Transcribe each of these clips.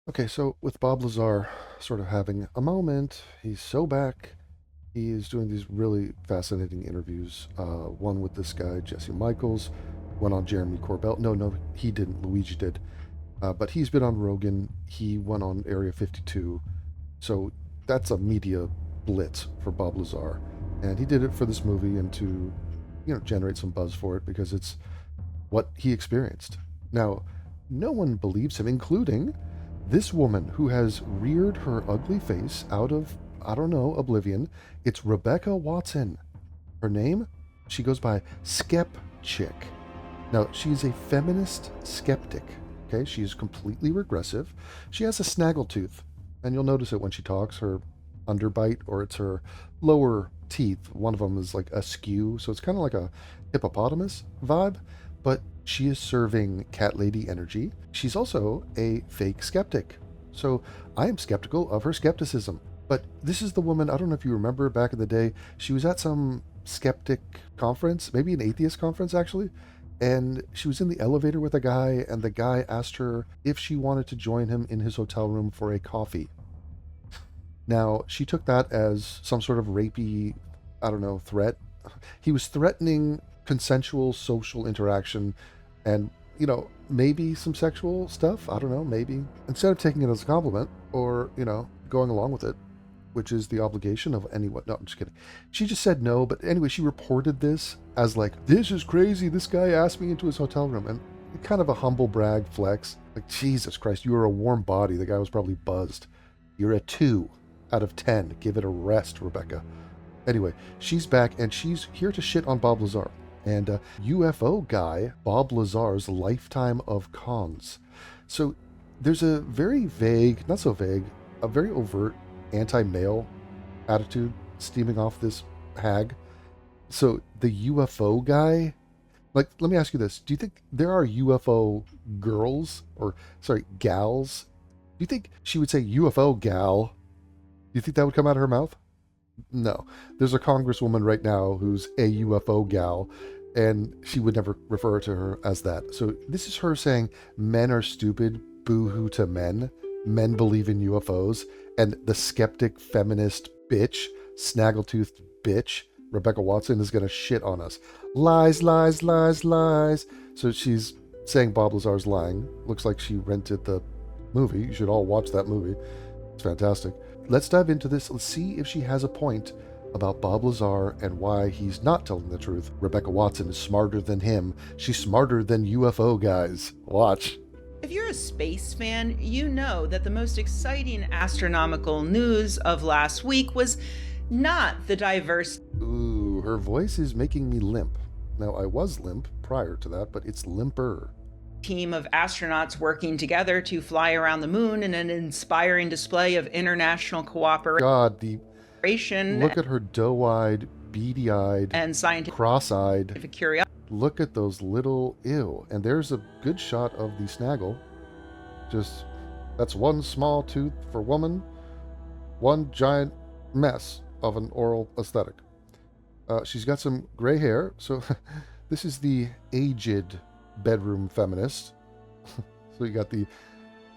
Okay, so with Bob Lazar sort of having a moment, he's so back. He is doing these really fascinating interviews. One with this guy, Jesse Michaels, one on Jeremy Corbell. No, he didn't. Luigi did. But he's been on Rogan. He went on Area 52. So that's a media blitz for Bob Lazar. And he did it for this movie and to, generate some buzz for it because it's what he experienced. Now, no one believes him, including this woman who has reared her ugly face out of, I don't know, oblivion. It's Rebecca Watson. Her name? She goes by Skepchick. Now, she's a feminist skeptic. Okay, she's completely regressive. She has a snaggletooth, and you'll notice it when she talks. Her underbite, or it's her lower teeth. One of them is like askew, so it's kind of like a hippopotamus vibe. But she is serving cat lady energy. She's also a fake skeptic. So I am skeptical of her skepticism. But this is the woman, I don't know if you remember back in the day, she was at some skeptic conference, maybe an atheist conference actually, and she was in the elevator with a guy, and the guy asked her if she wanted to join him in his hotel room for a coffee. Now, she took that as some sort of rapey, I don't know, threat. He was threatening consensual social interaction and, maybe some sexual stuff. I don't know, maybe. Instead of taking it as a compliment or, going along with it, which is the obligation of anyone. No, I'm just kidding. She just said no, but anyway, she reported this as like, this is crazy. This guy asked me into his hotel room. And kind of a humble brag flex. Like, Jesus Christ, you were a warm body. The guy was probably buzzed. You're a 2 out of 10. Give it a rest, Rebecca. Anyway, she's back and she's here to shit on Bob Lazar. And UFO guy, Bob Lazar's lifetime of cons. So there's a very vague, not so vague, a very overt anti-male attitude steaming off this hag. So the UFO guy, like, let me ask you this. Do you think there are UFO girls, or, sorry, gals? Do you think she would say UFO gal? Do you think that would come out of her mouth? No. There's a congresswoman right now who's a UFO gal, and she would never refer to her as that. So this is her saying men are stupid, boo-hoo to men. Men believe in UFOs, and the skeptic feminist bitch, snaggletooth bitch, Rebecca Watson, is going to shit on us. Lies, lies, lies, lies. So she's saying Bob Lazar's lying. Looks like she rented the movie. You should all watch that movie. It's fantastic. Let's dive into this. Let's see if she has a point about Bob Lazar and why he's not telling the truth. Rebecca Watson is smarter than him. She's smarter than UFO guys. Watch. If you're a space fan, you know that the most exciting astronomical news of last week was not the diverse Ooh, her voice is making me limp. Now, I was limp prior to that, but it's limper. team of astronauts working together to fly around the moon in an inspiring display of international God, the cooperation look at her doe-eyed, beady-eyed, and scientific cross-eyed. curiosity. Look at those little ew. And there's a good shot of the snaggle. Just, that's one small tooth for woman, one giant mess of an oral aesthetic. She's got some gray hair, so this is the aged bedroom feminist. So you got the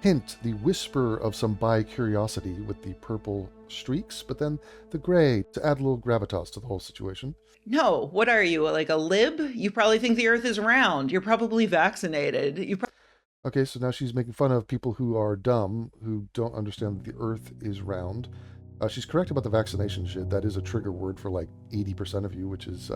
hint, the whisper of some bi-curiosity with the purple streaks, but then the gray to add a little gravitas to the whole situation. No, what are you, like a lib? You probably think the Earth is round. You're probably vaccinated. Okay, so now she's making fun of people who are dumb, who don't understand that the Earth is round. She's correct about the vaccination shit. That is a trigger word for like 80% of you, which is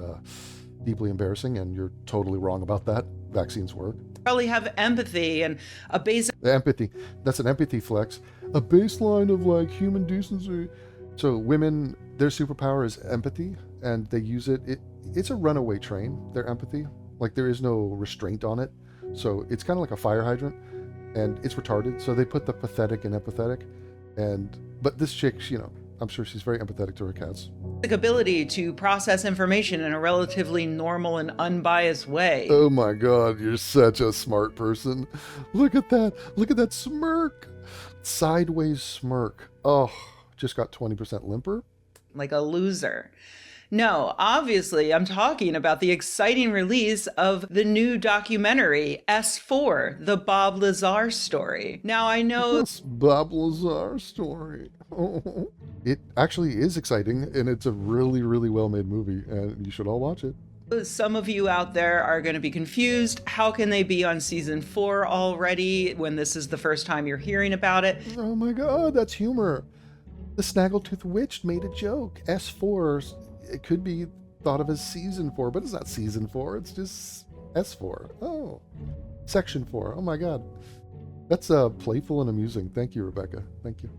deeply embarrassing, and you're totally wrong about that. Vaccines work. probably have empathy and a basic The empathy. That's an empathy flex. A baseline of like human decency. So women, their superpower is empathy, and they use it. It's a runaway train, their empathy. Like there is no restraint on it. So it's kind of like a fire hydrant, and it's retarded. So they put the pathetic and empathetic. But this chick, I'm sure she's very empathetic to her cats. ability to process information in a relatively normal and unbiased way. Oh my God, you're such a smart person. Look at that. Look at that smirk. Sideways smirk. Oh, just got 20% limper. Like a loser. No, obviously, I'm talking about the exciting release of the new documentary, S4, the Bob Lazar story. Now, I know Yes, Bob Lazar story. It actually is exciting, and it's a really, really well-made movie, and you should all watch it. some of you out there are going to be confused. How can they be on season 4 already when this is the first time you're hearing about it? Oh my god, that's humor. The Snaggletooth Witch made a joke. S4, it could be thought of as season 4, but it's not season 4, it's just S4. Oh, section 4. Oh my god. That's playful and amusing. Thank you, Rebecca. Thank you.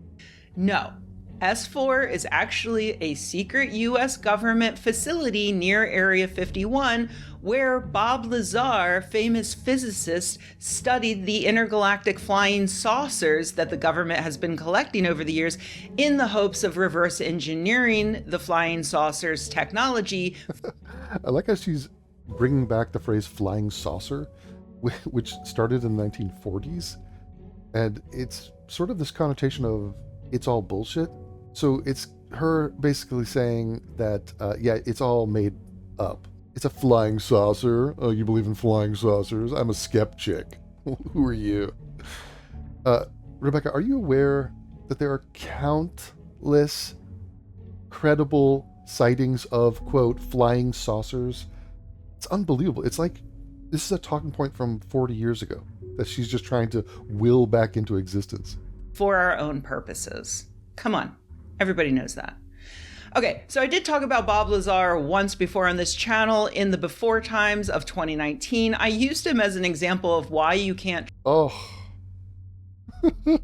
No. S4 is actually a secret U.S. government facility near Area 51 where Bob Lazar, famous physicist, studied the intergalactic flying saucers that the government has been collecting over the years in the hopes of reverse engineering the flying saucers technology. I like how she's bringing back the phrase flying saucer, which started in the 1940s. And it's sort of this connotation of it's all bullshit. So it's her basically saying that, yeah, it's all made up. It's a flying saucer. Oh, you believe in flying saucers? I'm a skeptic. Who are you? Rebecca, are you aware that there are countless credible sightings of, quote, flying saucers? It's unbelievable. It's like this is a talking point from 40 years ago that she's just trying to will back into existence. For our own purposes. Come on. Everybody knows that. Okay, so I did talk about Bob Lazar once before on this channel in the before times of 2019. I used him as an example of why you can't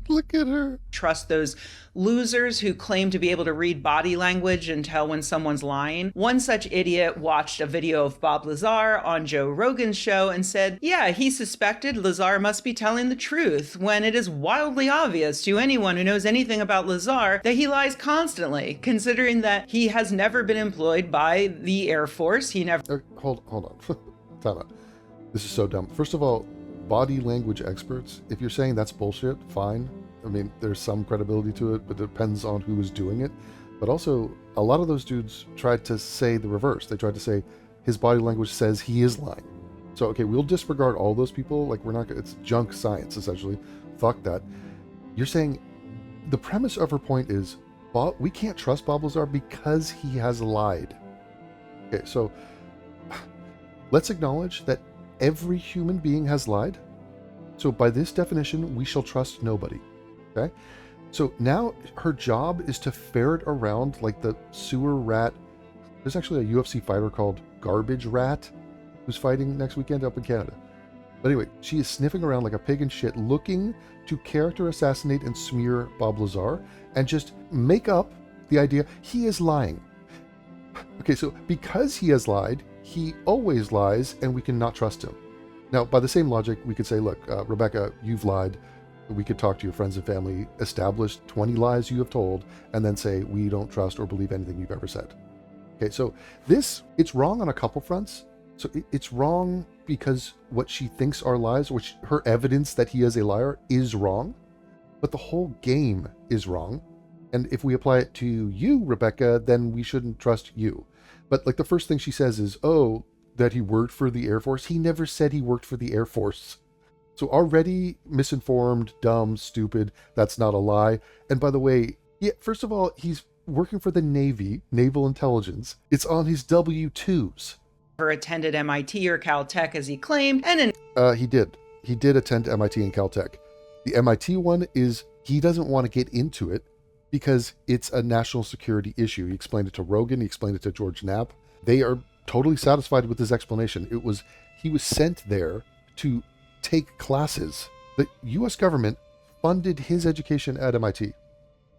Look at her. trust those losers who claim to be able to read body language and tell when someone's lying. One such idiot watched a video of Bob Lazar on Joe Rogan's show and said, yeah, he suspected Lazar must be telling the truth, when it is wildly obvious to anyone who knows anything about Lazar that he lies constantly, considering that he has never been employed by the Air Force. He never... Hold on. Time out. This is so dumb. First of all, body language experts, if you're saying that's bullshit, fine. I mean, there's some credibility to it, but it depends on who is doing it. But also, a lot of those dudes tried to say the reverse. They tried to say his body language says he is lying. So, okay, we'll disregard all those people. Like, we're not, it's junk science, essentially. Fuck that. You're saying the premise of her point is, we can't trust Bob Lazar because he has lied. Okay, so let's acknowledge that every human being has lied. So by this definition, we shall trust nobody. Okay? So now her job is to ferret around like the sewer rat. There's actually a UFC fighter called Garbage Rat who's fighting next weekend up in Canada. But anyway, she is sniffing around like a pig in shit, looking to character assassinate and smear Bob Lazar and just make up the idea he is lying. Okay, so because he has lied, he always lies and we cannot trust him. Now, by the same logic, we could say, look, Rebecca, you've lied. We could talk to your friends and family, establish 20 lies you have told, and then say, we don't trust or believe anything you've ever said. Okay, so it's wrong on a couple fronts. So it's wrong because what she thinks are lies, which her evidence that he is a liar is wrong, but the whole game is wrong. And if we apply it to you, Rebecca, then we shouldn't trust you. But like the first thing she says is, oh, that he worked for the Air Force. He never said he worked for the Air Force. So already misinformed, dumb, stupid. That's not a lie. And by the way, yeah, first of all, he's working for the Navy, Naval Intelligence. It's on his W-2s. Attended MIT or Caltech as he claimed, and he did attend MIT and Caltech. The MIT one is he doesn't want to get into it because it's a national security issue. He explained it to Rogan, he explained it to George Knapp. They are totally satisfied with his explanation. He was sent there to take classes. The US government funded his education at MIT.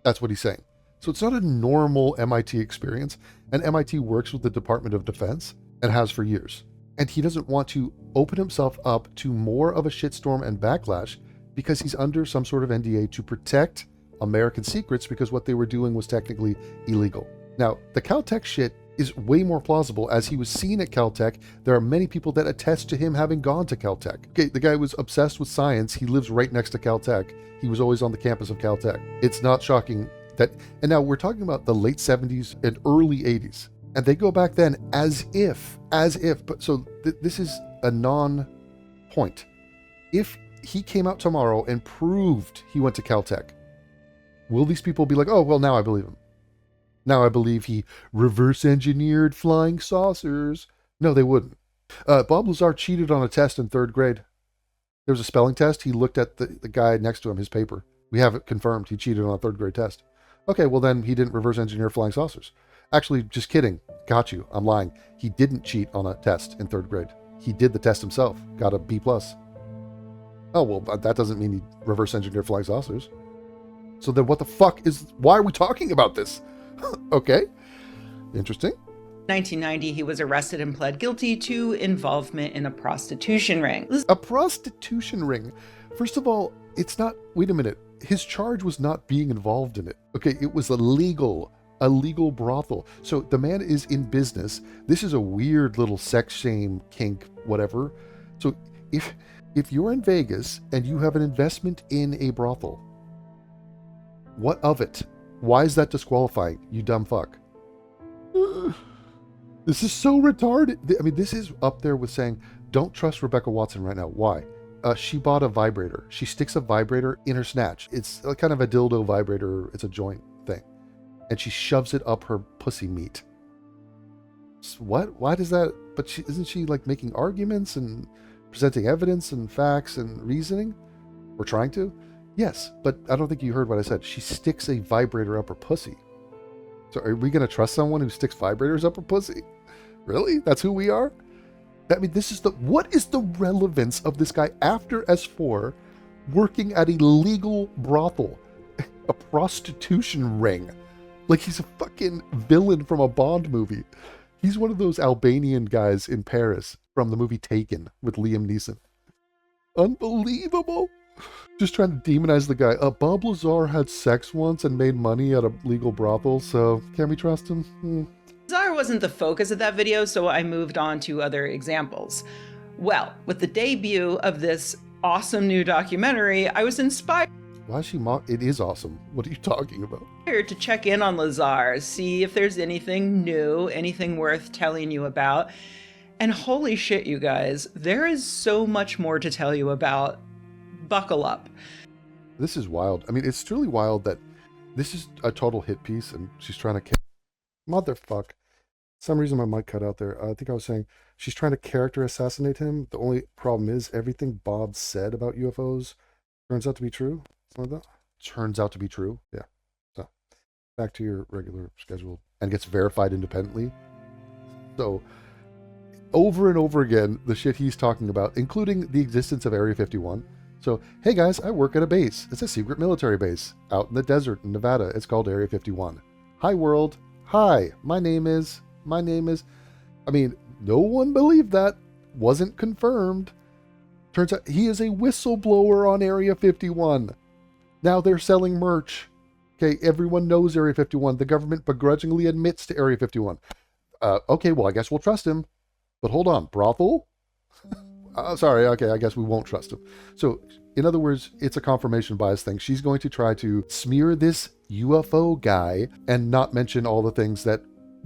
That's what he's saying. So it's not a normal MIT experience, and MIT works with the Department of Defense and has for years. And he doesn't want to open himself up to more of a shitstorm and backlash because he's under some sort of NDA to protect American secrets because what they were doing was technically illegal. Now, the Caltech shit is way more plausible as he was seen at Caltech. There are many people that attest to him having gone to Caltech. Okay, the guy was obsessed with science. He lives right next to Caltech. He was always on the campus of Caltech. It's not shocking that, and now we're talking about the late 70s and early 80s. And they go back then as if, but so this is a non-point. If he came out tomorrow and proved he went to Caltech, will these people be like, oh, well, now I believe him. Now I believe he reverse engineered flying saucers. No, they wouldn't. Bob Lazar cheated on a test in 3rd grade. There was a spelling test. He looked at the guy next to him, his paper. We have it confirmed. He cheated on a 3rd grade test. Okay, well then he didn't reverse engineer flying saucers. Actually, just kidding. Got you. I'm lying. He didn't cheat on a test in 3rd grade. He did the test himself. Got a B+. Oh, well, that doesn't mean he reverse engineered flying saucers. So then what the fuck why are we talking about this? Okay. Interesting. 1990, he was arrested and pled guilty to involvement in a prostitution ring. A prostitution ring. First of all, it's not, wait a minute. His charge was not being involved in it. Okay, it was a legal brothel. So the man is in business. This is a weird little sex shame kink, whatever. So if you're in Vegas and you have an investment in a brothel, what of it? Why is that disqualifying, you dumb fuck? This is so retarded. I mean, this is up there with saying, don't trust Rebecca Watson right now. Why? She bought a vibrator. She sticks a vibrator in her snatch. It's kind of a dildo vibrator. It's a joint thing. And she shoves it up her pussy meat. What? Why does that? But isn't she like making arguments and presenting evidence and facts and reasoning? Or trying to? Yes, but I don't think you heard what I said. She sticks a vibrator up her pussy. So are we going to trust someone who sticks vibrators up her pussy? Really? That's who we are? I mean, what is the relevance of this guy after S4 working at a legal brothel, a prostitution ring? Like he's a fucking villain from a Bond movie. He's one of those Albanian guys in Paris from the movie Taken with Liam Neeson. Unbelievable. Just trying to demonize the guy. Bob Lazar had sex once and made money at a legal brothel, so can we trust him? Lazar wasn't the focus of that video, so I moved on to other examples. Well, with the debut of this awesome new documentary, I was inspired. Why is she It is awesome. What are you talking about? To check in on Lazar, see if there's anything new, anything worth telling you about. And holy shit, you guys, there is so much more to tell you about. Buckle up. This is wild. I mean, it's truly wild that this is a total hit piece and she's trying to... Motherfuck. Some reason my mic cut out there. I think I was saying she's trying to character assassinate him. The only problem is everything Bob said about UFOs turns out to be true. Something like that. Turns out to be true. Yeah. So back to your regular schedule and gets verified independently. So over and over again, the shit he's talking about, including the existence of Area 51. So, hey guys, I work at a base. It's a secret military base out in the desert in Nevada. It's called Area 51. Hi world. Hi, my name is. I mean, no one believed that. Wasn't confirmed. Turns out he is a whistleblower on Area 51. Now they're selling merch. Okay, everyone knows Area 51. The government begrudgingly admits to Area 51. Okay, well, I guess we'll trust him. But hold on, brothel? Sorry, okay, I guess we won't trust him. So, in other words, it's a confirmation bias thing. She's going to try to smear this UFO guy and not mention all the things that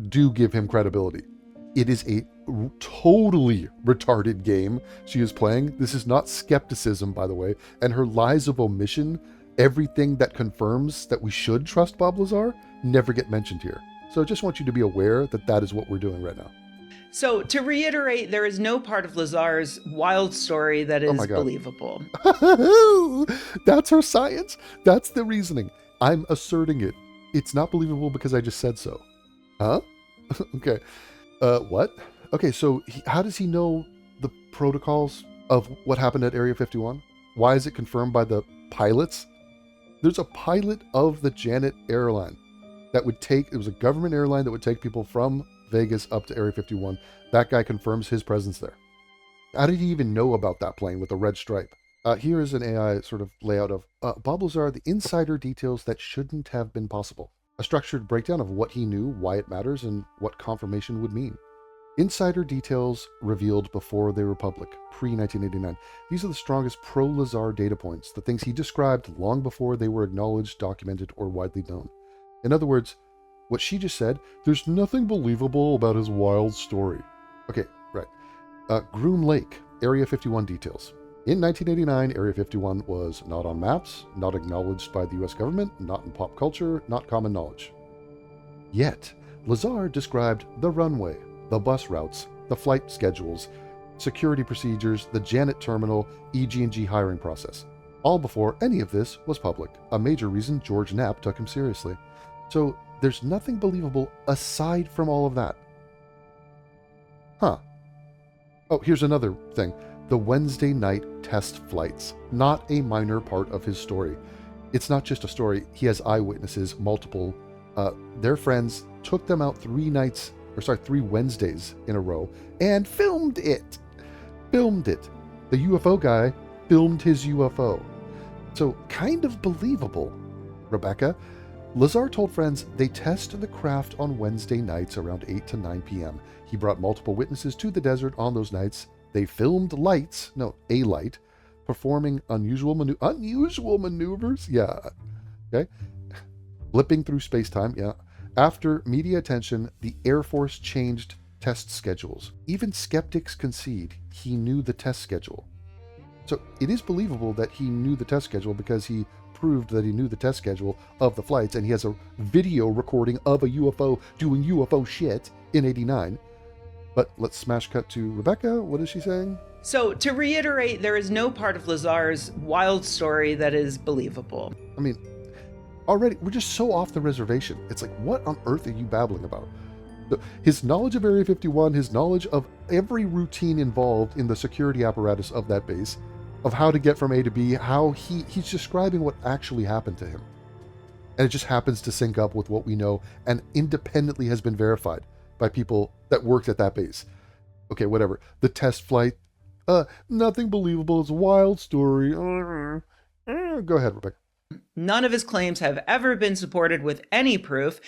do give him credibility. It is a totally retarded game she is playing. This is not skepticism, by the way. And her lies of omission, everything that confirms that we should trust Bob Lazar, never get mentioned here. So I just want you to be aware that that is what we're doing right now. So to reiterate, there is no part of Lazar's wild story that is believable. That's her science. That's the reasoning. I'm asserting it. It's not believable because I just said so. Huh? Okay. What? Okay, so how does he know the protocols of what happened at Area 51? Why is it confirmed by the pilots? There's a pilot of the Janet airline that would take, it was a government airline that would take people from Vegas up to Area 51. That guy confirms his presence there. How did he even know about that plane with the red stripe? Here is an AI sort of layout of Bob Lazar, the insider details that shouldn't have been possible. A structured breakdown of what he knew, why it matters, and what confirmation would mean. Insider details revealed before they were public, pre-1989. These are the strongest pro-Lazar data points, the things he described long before they were acknowledged, documented, or widely known. In other words, What she just said, there's nothing believable about his wild story. Okay, right. Groom Lake, Area 51 details. In 1989, Area 51 was not on maps, not acknowledged by the US government, not in pop culture, not common knowledge. Yet, Lazar described the runway, the bus routes, the flight schedules, security procedures, the Janet terminal, EG&G hiring process. All before any of this was public, a major reason George Knapp took him seriously. So, there's nothing believable aside from all of that. Huh. Oh, here's another thing. The Wednesday night test flights. Not a minor part of his story. It's not just a story. He has eyewitnesses, multiple. Their friends took them out 3 Wednesdays in a row and filmed it. Filmed it. The UFO guy filmed his UFO. So, kind of believable. Rebecca, Lazar told friends they test the craft on Wednesday nights around 8 to 9 p.m. He brought multiple witnesses to the desert on those nights. They filmed a light, performing unusual maneuvers. Yeah. Okay. Blipping through space-time. Yeah. After media attention, the Air Force changed test schedules. Even skeptics concede he knew the test schedule. So it is believable that he knew the test schedule because he proved that he knew the test schedule of the flights, and he has a video recording of a UFO doing UFO shit in 89. But let's smash cut to Rebecca. What is she saying? So, to reiterate, there is no part of Lazar's wild story that is believable. I mean, already, we're just so off the reservation. It's like, what on earth are you babbling about? His knowledge of Area 51, his knowledge of every routine involved in the security apparatus of that base, of how to get from A to B, how he's describing what actually happened to him. And it just happens to sync up with what we know and independently has been verified by people that worked at that base. Okay, whatever. The test flight, nothing believable. It's a wild story. Go ahead, Rebecca. None of his claims have ever been supported with any proof.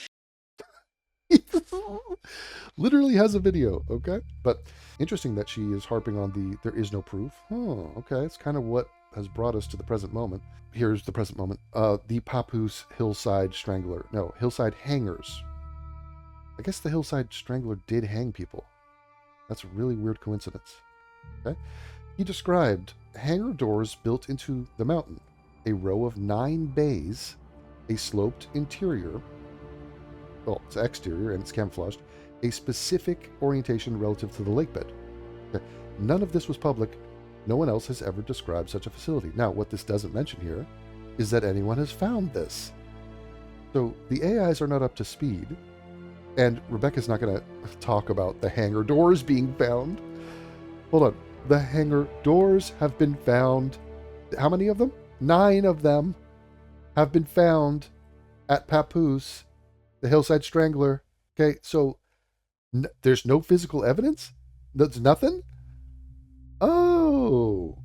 Literally has a video, okay? But interesting that she is harping on there is no proof. Oh, okay. It's kind of what has brought us to the present moment. Here's the present moment. The Papoose Hillside Strangler. No, Hillside Hangers. I guess the Hillside Strangler did hang people. That's a really weird coincidence. Okay? He described hangar doors built into the mountain, a row of 9 bays, a sloped interior, well, it's exterior and it's camouflaged, a specific orientation relative to the lake bed. Okay? None of this was public. No one else has ever described such a facility. Now, what this doesn't mention here is that anyone has found this. So the AIs are not up to speed. And Rebecca's not going to talk about the hangar doors being found. Hold on. The hangar doors have been found. How many of them? 9 of them have been found at Papoose, the Hillside Strangler. Okay, so there's no physical evidence? There's nothing? Oh,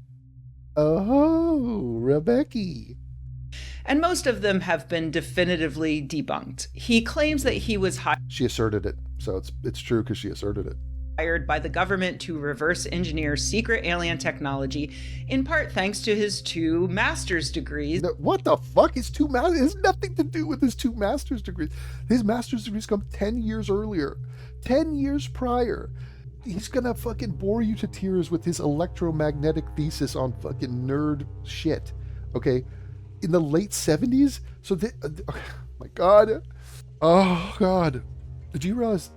Rebecca. And most of them have been definitively debunked. He claims that he was She asserted it, so it's true because she asserted it. Hired by the government to reverse engineer secret alien technology, in part thanks to his 2 master's degrees. What the fuck? His 2 masters? It has nothing to do with his 2 master's degrees. His master's degrees come 10 years earlier. 10 years prior. He's gonna fucking bore you to tears with his electromagnetic thesis on fucking nerd shit. Okay? In the late 70s? So, oh my God. Oh, God. Did you realize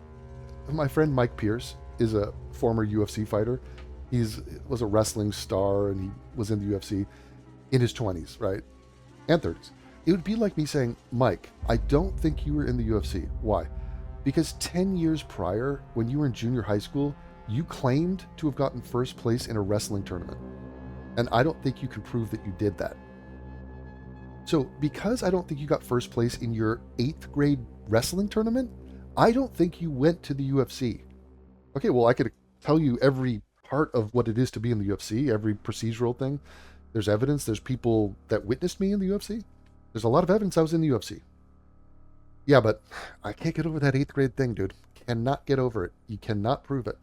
my friend Mike Pierce is a former UFC fighter? He was a wrestling star and he was in the UFC in his 20s, right? And 30s. It would be like me saying, Mike, I don't think you were in the UFC. Why? Because 10 years prior, when you were in junior high school, you claimed to have gotten first place in a wrestling tournament. And I don't think you can prove that you did that. So because I don't think you got first place in your 8th grade wrestling tournament, I don't think you went to the UFC. Okay, well, I could tell you every part of what it is to be in the UFC, every procedural thing. There's evidence. There's people that witnessed me in the UFC. There's a lot of evidence I was in the UFC. Yeah, but I can't get over that 8th grade thing, dude. Cannot get over it. You cannot prove it.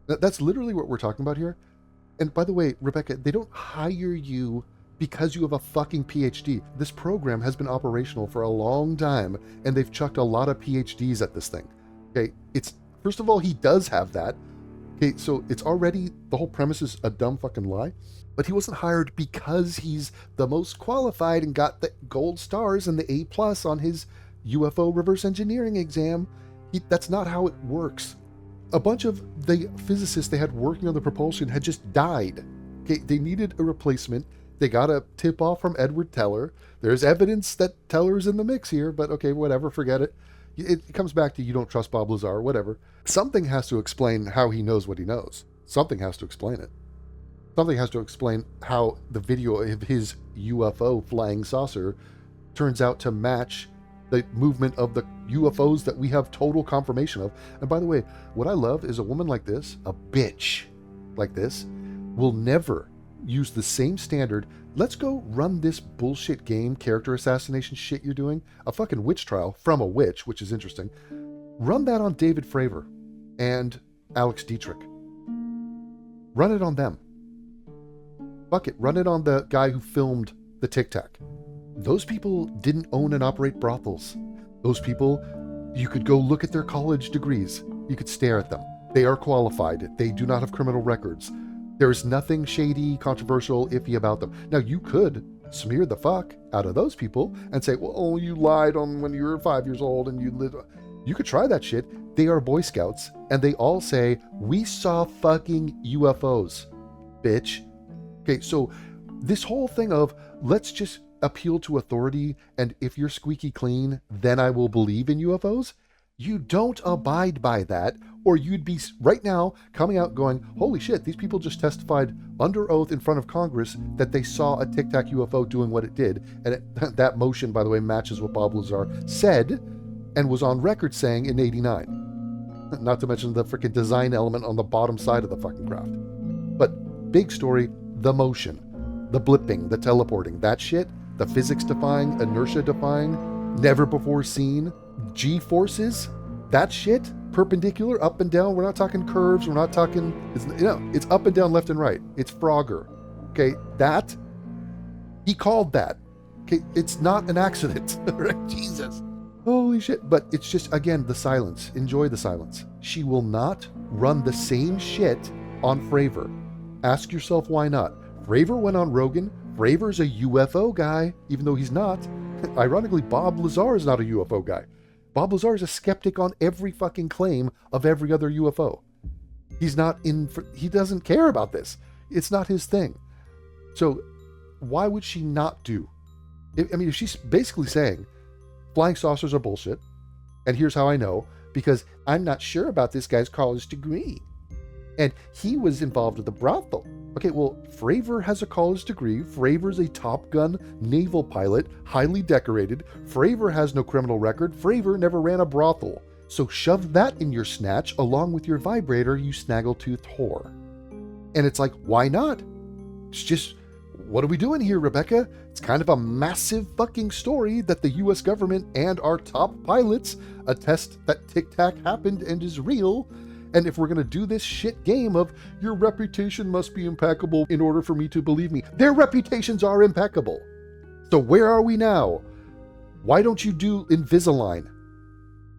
That's literally what we're talking about here. And by the way, Rebecca, they don't hire you because you have a fucking PhD. This program has been operational for a long time, and they've chucked a lot of PhDs at this thing. Okay, it's, first of all, he does have that. Okay, so it's already, the whole premise is a dumb fucking lie. But he wasn't hired because he's the most qualified and got the gold stars and the A+ on his UFO reverse engineering exam. That's not how it works. A bunch of the physicists they had working on the propulsion had just died. Okay, they needed a replacement. They got a tip-off from Edward Teller. There's evidence that Teller's in the mix here, but okay, whatever, forget it. It comes back to you don't trust Bob Lazar, whatever. Something has to explain how he knows what he knows. Something has to explain it. Something has to explain how the video of his UFO flying saucer turns out to match the movement of the UFOs that we have total confirmation of. And by the way, what I love is a woman like this, a bitch like this, will never use the same standard. Let's go run this bullshit game, character assassination shit you're doing, a fucking witch trial from a witch, which is interesting. Run that on David Fravor and Alex Dietrich. Run it on them. Fuck it, run it on the guy who filmed the Tic Tac. Those people didn't own and operate brothels. Those people, you could go look at their college degrees. You could stare at them. They are qualified. They do not have criminal records. There is nothing shady, controversial, iffy about them. Now, you could smear the fuck out of those people and say, well, you lied on when you were 5 years old and you lived. You could try that shit. They are Boy Scouts, and they all say, we saw fucking UFOs, bitch. Okay, so this whole thing of let's just appeal to authority, and if you're squeaky clean, then I will believe in UFOs. You don't abide by that, or you'd be right now coming out going, holy shit, these people just testified under oath in front of Congress that they saw a Tic Tac UFO doing what it did. And that motion, by the way, matches what Bob Lazar said and was on record saying in 89. Not to mention the freaking design element on the bottom side of the fucking craft. But big story, the motion, the blipping, the teleporting, that shit, the physics defying, inertia defying, never before seen, G-forces, that shit, perpendicular, up and down. We're not talking curves. We're not talking, it's up and down, left and right. It's Frogger. Okay, that, he called that. Okay, it's not an accident. Right? Jesus. Holy shit. But it's just, again, the silence. Enjoy the silence. She will not run the same shit on Fravor. Ask yourself why not. Fravor went on Rogan. Fravor's a UFO guy, even though he's not. Ironically, Bob Lazar is not a UFO guy. Bob Lazar is a skeptic on every fucking claim of every other UFO. He's not he doesn't care about this. It's not his thing. So why would she not do? I mean, if she's basically saying flying saucers are bullshit, and here's how I know, because I'm not sure about this guy's college degree. And he was involved with the brothel. Okay, well, Fravor has a college degree. Fravor's a Top Gun naval pilot, highly decorated. Fravor has no criminal record. Fravor never ran a brothel. So shove that in your snatch along with your vibrator, you snaggle-toothed whore. And it's like, why not? It's just, what are we doing here, Rebecca? It's kind of a massive fucking story that the US government and our top pilots attest that Tic Tac happened and is real. And if we're going to do this shit game of your reputation must be impeccable in order for me to believe me, their reputations are impeccable. So where are we now? Why don't you do Invisalign?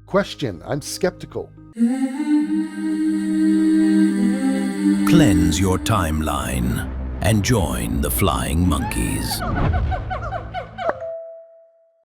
Question. I'm skeptical. Cleanse your timeline and join the flying monkeys.